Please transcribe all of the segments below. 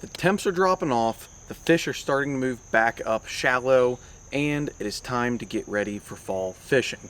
The temps are dropping off, the fish are starting to move back up shallow, and it is time to get ready for fall fishing.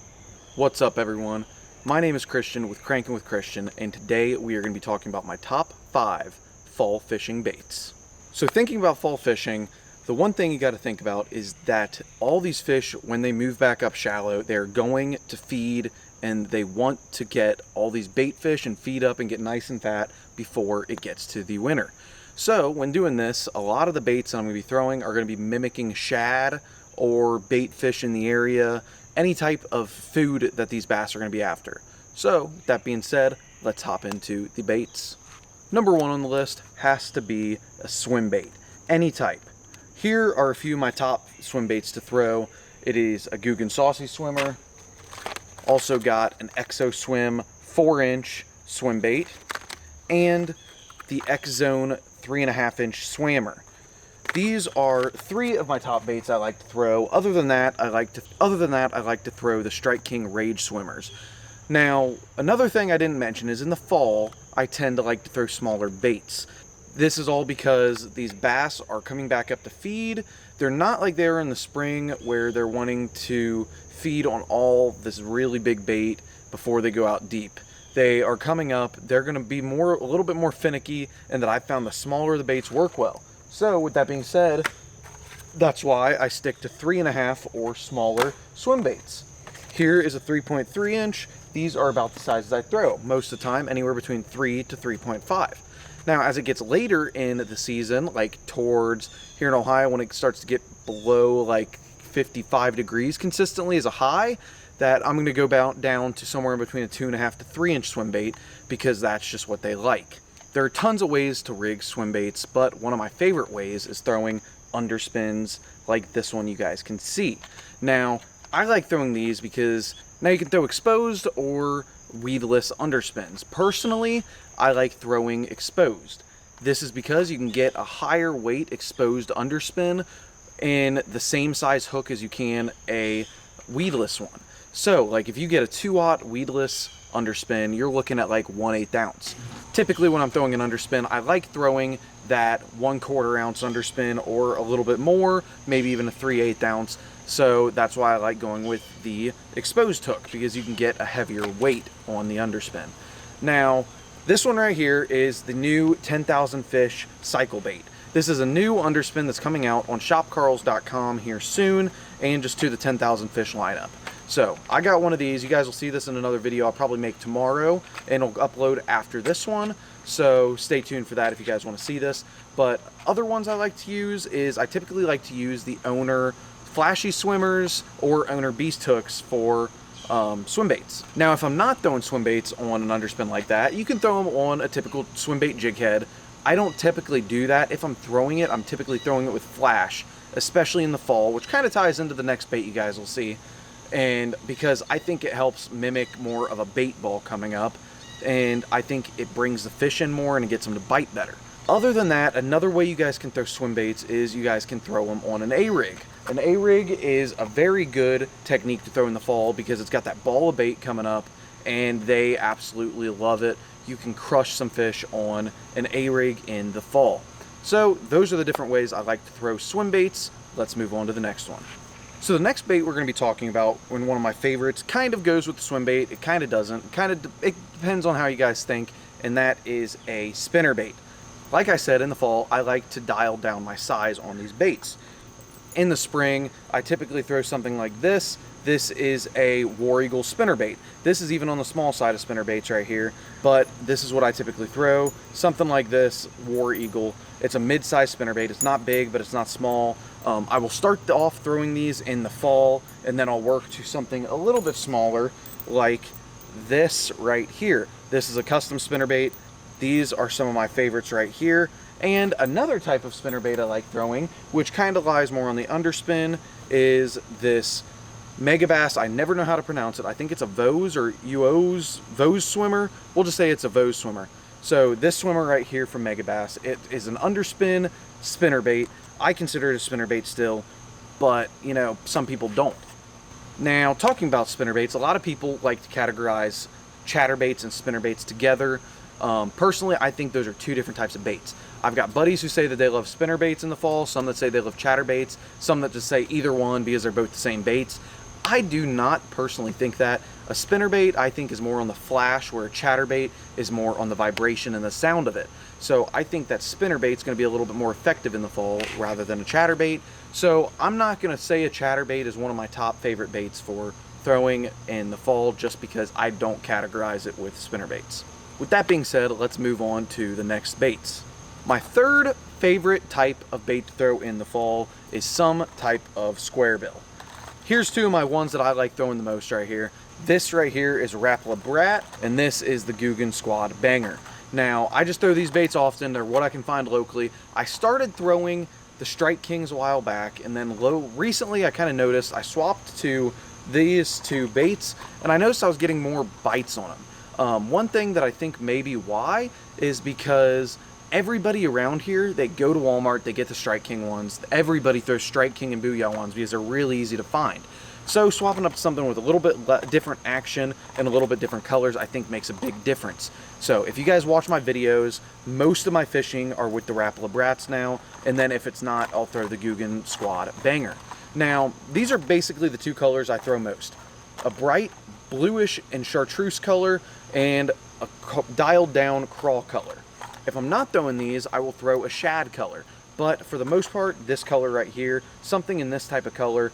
What's up, everyone? My name is Christian with Crankin' with Christian, and today we are going to be talking about my top 5 fall fishing baits. So thinking about fall fishing, the one thing you got to think about is that all these fish, when they move back up shallow, they're going to feed and they want to get all these bait fish and feed up and get nice and fat before it gets to the winter. So when doing this, a lot of the baits that I'm going to be throwing are going to be mimicking shad or bait fish in the area, any type of food that these bass are going to be after. So that being said, let's hop into the baits. Number 1 on the list has to be a swim bait, any type. Here are a few of my top swim baits to throw. It is a Guggen Saucy swimmer, also got an Exo Swim 4-inch swim bait, and the X-Zone 3.5-inch swammer. These are 3 of my top baits I like to throw. Other than that, I like to throw the Strike King Rage swimmers. Now, another thing I didn't mention is in the fall, I tend to like to throw smaller baits. This is all because these bass are coming back up to feed. They're not like they were in the spring where they're wanting to feed on all this really big bait before they go out deep. They are coming up, they're going to be a little bit more finicky, and that I found the smaller the baits work well. So with that being said, that's why I stick to 3.5 or smaller swim baits. Here is a 3.3 inch. These are about the sizes I throw. Most of the time, anywhere between 3 to 3.5. Now, as it gets later in the season, like towards here in Ohio, when it starts to get below like 55 degrees consistently as a high, that I'm going to go down to somewhere in between a 2.5 to 3 inch swim bait, because that's just what they like. There are tons of ways to rig swim baits, but one of my favorite ways is throwing underspins like this one you guys can see. Now, I like throwing these because now you can throw exposed or weedless underspins. Personally, I like throwing exposed. This is because you can get a higher weight exposed underspin in the same size hook as you can a weedless one. So, like if you get a 2/0 weedless underspin, you're looking at like 1/8 ounce. Typically when I'm throwing an underspin, I like throwing that 1/4 ounce underspin or a little bit more, maybe even a 3/8 ounce. So that's why I like going with the exposed hook, because you can get a heavier weight on the underspin. Now, this one right here is the new 10,000 fish cycle bait. This is a new underspin that's coming out on shopcarls.com here soon, and just to the 10,000 fish lineup. So I got one of these. You guys will see this in another video I'll probably make tomorrow, and it'll upload after this one. So stay tuned for that if you guys want to see this. But other ones I like to use is I typically like to use the Owner Flashy Swimmers or Owner Beast Hooks for swim baits. Now, if I'm not throwing swim baits on an underspin like that, you can throw them on a typical swim bait jig head. I don't typically do that. If I'm throwing it, I'm typically throwing it with flash, especially in the fall, which kind of ties into the next bait you guys will see. And because I think it helps mimic more of a bait ball coming up, and I think it brings the fish in more and it gets them to bite better. Other than that, another way you guys can throw swim baits is you guys can throw them on an A-rig. An A-rig is a very good technique to throw in the fall because it's got that ball of bait coming up, and they absolutely love it. You can crush some fish on an A-rig in the fall. So those are the different ways I like to throw swim baits. Let's move on to the next one. So the next bait we're going to be talking about, and one of my favorites, kind of goes with the swim bait, it kind of doesn't, it depends on how you guys think, and that is a spinnerbait. Like I said, in the fall, I like to dial down my size on these baits. In the spring, I typically throw something like this. This is a War Eagle spinnerbait. This is even on the small side of spinnerbaits right here, but this is what I typically throw. Something like this, War Eagle. It's a mid-size spinnerbait. It's not big, but it's not small. I will start off throwing these in the fall, and then I'll work to something a little bit smaller, like this right here. This is a custom spinnerbait. These are some of my favorites right here. And another type of spinnerbait I like throwing, which kind of lies more on the underspin, is this Megabass. I never know how to pronounce it. I think it's a Vose or Vose swimmer. We'll just say it's a Vose swimmer. So this swimmer right here from Megabass, it is an underspin spinnerbait. I consider it a spinnerbait still, but you know, some people don't. Now, talking about spinnerbaits, a lot of people like to categorize chatterbaits and spinnerbaits together. Personally, I think those are two different types of baits. I've got buddies who say that they love spinnerbaits in the fall, some that say they love chatterbaits, some that just say either one because they're both the same baits. I do not personally think that. A spinnerbait, I think, is more on the flash, where a chatterbait is more on the vibration and the sound of it. So I think that spinnerbait's going to be a little bit more effective in the fall rather than a chatterbait. So I'm not going to say a chatterbait is one of my top favorite baits for throwing in the fall, just because I don't categorize it with spinnerbaits. With that being said, let's move on to the next baits. My third favorite type of bait to throw in the fall is some type of square bill. Here's two of my ones that I like throwing the most right here. This right here is Rapala Brat, and this is the Guggen Squad Banger. Now, I just throw these baits often. They're what I can find locally. I started throwing the Strike Kings a while back, and then recently I kind of noticed I swapped to these two baits, and I noticed I was getting more bites on them. One thing that I think maybe why is because everybody around here, they go to Walmart, they get the Strike King ones. Everybody throws Strike King and Booyah ones because they're really easy to find. So swapping up to something with a little bit different action and a little bit different colors, I think makes a big difference. So if you guys watch my videos, most of my fishing are with the Rapala Brats now, and then if it's not, I'll throw the Guggen Squad Banger. Now, these are basically the two colors I throw most. A bright bluish and chartreuse color and a dialed down crawl color. If I'm not throwing these, I will throw a shad color. But for the most part, this color right here, something in this type of color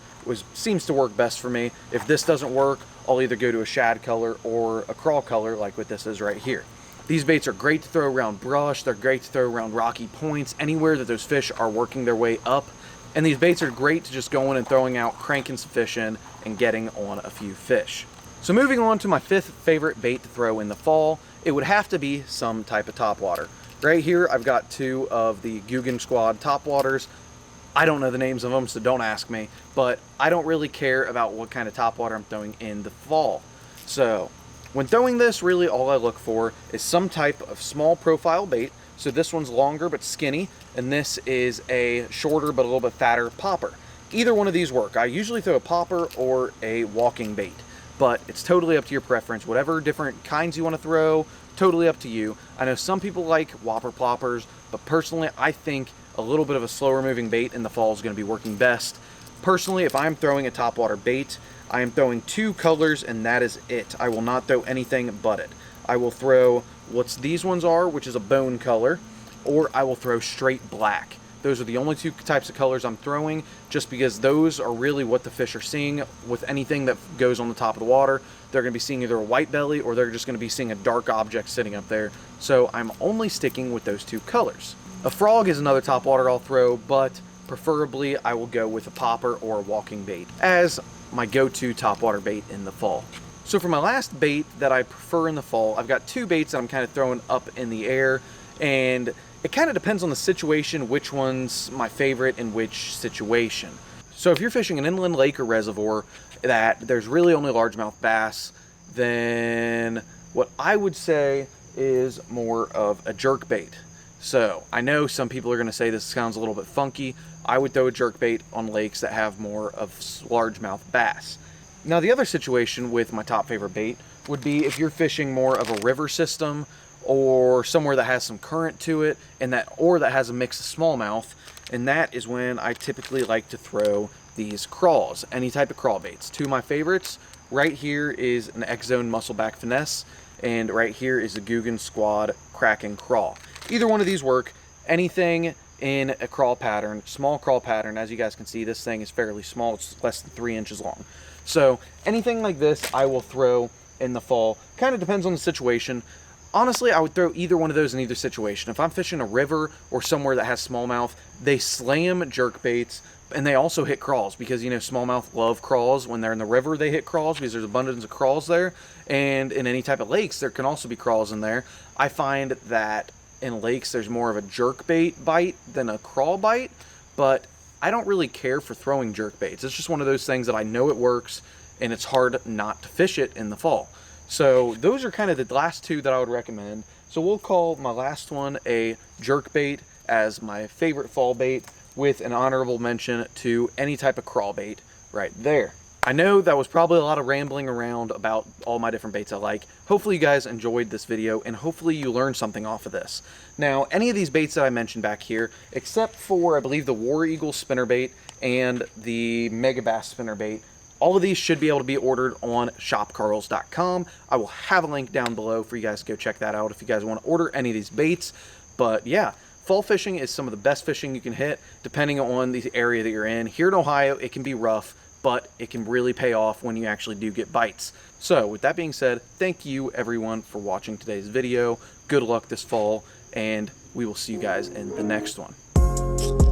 seems to work best for me. If this doesn't work, I'll either go to a shad color or a crawl color like what this is right here. These baits are great to throw around brush. They're great to throw around rocky points, anywhere that those fish are working their way up. And these baits are great to just go in and throwing out, cranking some fish in, and getting on a few fish. So moving on to my fifth favorite bait to throw in the fall, it would have to be some type of topwater. Right here, I've got two of the Guggen Squad topwaters. I don't know the names of them, so don't ask me, but I don't really care about what kind of topwater I'm throwing in the fall. So when throwing this, really all I look for is some type of small profile bait. So this one's longer but skinny, and this is a shorter but a little bit fatter popper. Either one of these work. I usually throw a popper or a walking bait, but it's totally up to your preference. Whatever different kinds you want to throw, totally up to you. I know some people like whopper ploppers, but personally I think a little bit of a slower moving bait in the fall is going to be working best. Personally, if I'm throwing a topwater bait, I am throwing two colors and that is it. I will not throw anything but it. I will throw what these ones are, which is a bone color, or I will throw straight black. Those are the only two types of colors I'm throwing, just because those are really what the fish are seeing with anything that goes on the top of the water. They're going to be seeing either a white belly or they're just going to be seeing a dark object sitting up there. So I'm only sticking with those two colors. A frog is another topwater I'll throw, but preferably I will go with a popper or a walking bait as my go-to topwater bait in the fall. So for my last bait that I prefer in the fall, I've got two baits that I'm kind of throwing up in the air, and it kind of depends on the situation, which one's my favorite in which situation. So if you're fishing an inland lake or reservoir that there's really only largemouth bass, then what I would say is more of a jerk bait. So I know some people are going to say this sounds a little bit funky. I would throw a jerk bait on lakes that have more of largemouth bass. Now the other situation with my top favorite bait would be if you're fishing more of a river system or somewhere that has some current to it, and that has a mix of smallmouth, and that is when I typically like to throw these crawls, any type of crawl baits. Two of my favorites, right here is an X-Zone Muscleback Finesse, and right here is a Guggen Squad Kraken Crawl. Either one of these work. Anything in a crawl pattern, small crawl pattern. As you guys can see, this thing is fairly small. It's less than 3 inches long. So anything like this I will throw in the fall. Kind of depends on the situation. Honestly, I would throw either one of those in either situation. If I'm fishing a river or somewhere that has smallmouth, they slam jerk baits, and they also hit crawls because, you know, smallmouth love crawls. When they're in the river, they hit crawls because there's abundance of crawls there. And in any type of lakes, there can also be crawls in there. I find that in lakes, there's more of a jerk bait bite than a crawl bite, but I don't really care for throwing jerk baits. It's just one of those things that I know it works, and it's hard not to fish it in the fall. So those are kind of the last two that I would recommend. So we'll call my last one a jerk bait as my favorite fall bait, with an honorable mention to any type of crawl bait right there. I know that was probably a lot of rambling around about all my different baits I like. Hopefully you guys enjoyed this video, and hopefully you learned something off of this. Now, any of these baits that I mentioned back here, except for, I believe, the War Eagle Spinnerbait and the Mega Bass Spinnerbait, all of these should be able to be ordered on shopcarls.com. I will have a link down below for you guys to go check that out if you guys want to order any of these baits. But yeah, fall fishing is some of the best fishing you can hit, depending on the area that you're in. Here in Ohio, it can be rough, but it can really pay off when you actually do get bites. So with that being said, thank you everyone for watching today's video. Good luck this fall, and we will see you guys in the next one.